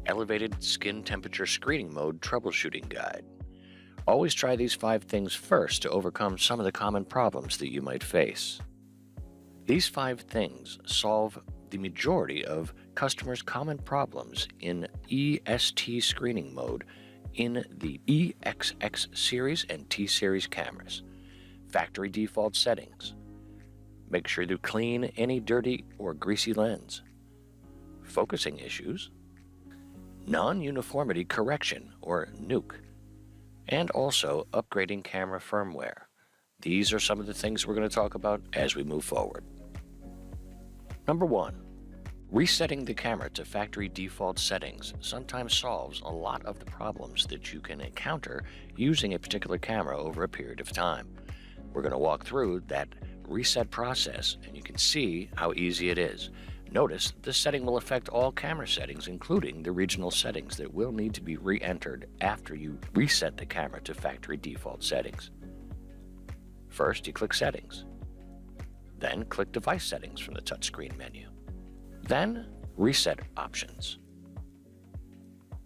Elevated Skin Temperature Screening Mode Troubleshooting Guide. Always try these 5 things first to overcome some of the common problems that you might face. These 5 things solve the majority of customers' common problems in EST screening mode in the Exx-Series and T-Series cameras. Factory default settings. Make sure to clean any dirty or greasy lens. Focusing issues. Non-uniformity correction, or Nuke. And also upgrading camera firmware. These are some of the things we're going to talk about as we move forward. Number 1. Resetting the camera to factory default settings sometimes solves a lot of the problems that you can encounter using a particular camera over a period of time. We're going to walk through that reset process and you can see how easy it is. Notice this setting will affect all camera settings, including the regional settings that will need to be re-entered after you reset the camera to factory default settings. First, you click Settings. Then click Device Settings from the touchscreen menu. Then, Reset Options.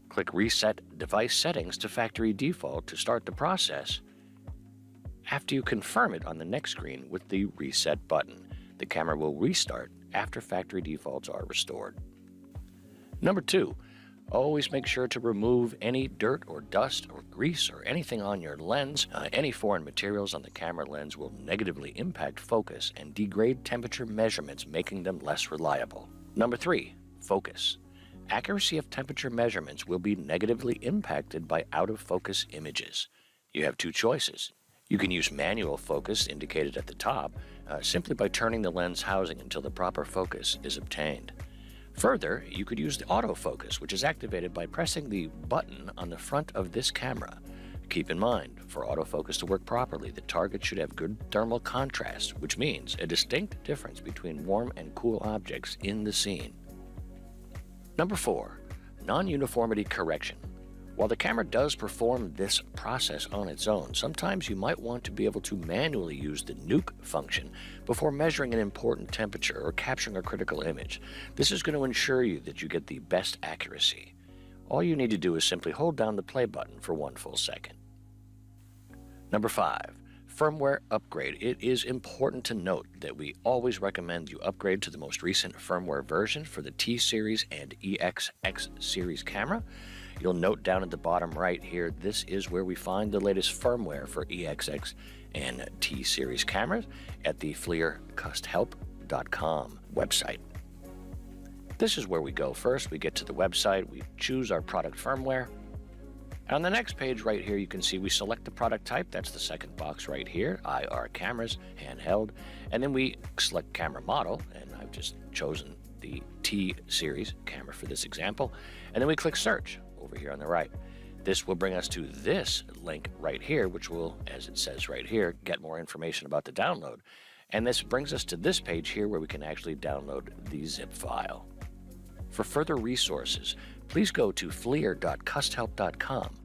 Click Reset Device Settings to factory default to start the process. After you confirm it on the next screen with the Reset button, the camera will restart after factory defaults are restored. Number 2, always make sure to remove any dirt or dust or grease or anything on your lens. Any foreign materials on the camera lens will negatively impact focus and degrade temperature measurements, making them less reliable. Number 3, focus. Accuracy of temperature measurements will be negatively impacted by out-of-focus images. You have 2 choices. You can use manual focus indicated at the top simply by turning the lens housing until the proper focus is obtained. Further, you could use the autofocus, which is activated by pressing the button on the front of this camera. Keep in mind, for autofocus to work properly, the target should have good thermal contrast, which means a distinct difference between warm and cool objects in the scene. Number 4, non-uniformity correction. While the camera does perform this process on its own, sometimes you might want to be able to manually use the Nuke function before measuring an important temperature or capturing a critical image. This is going to ensure you that you get the best accuracy. All you need to do is simply hold down the play button for 1 full second. Number 5. Firmware upgrade. It is important to note that we always recommend you upgrade to the most recent firmware version for the T-Series and Exx-Series camera. You'll note down at the bottom right here, this is where we find the latest firmware for EXX and T-Series cameras at the FLIRCustHelp.com website. This is where we go first. We get to the website, we choose our product firmware. On the next page right here, you can see we select the product type. That's the second box right here, IR cameras, handheld. And then we select camera model, and I've just chosen the T-Series camera for this example. And then we click search over here on the right. This will bring us to this link right here, which will, as it says right here, get more information about the download. And this brings us to this page here where we can actually download the zip file. For further resources, please go to FLIR.custhelp.com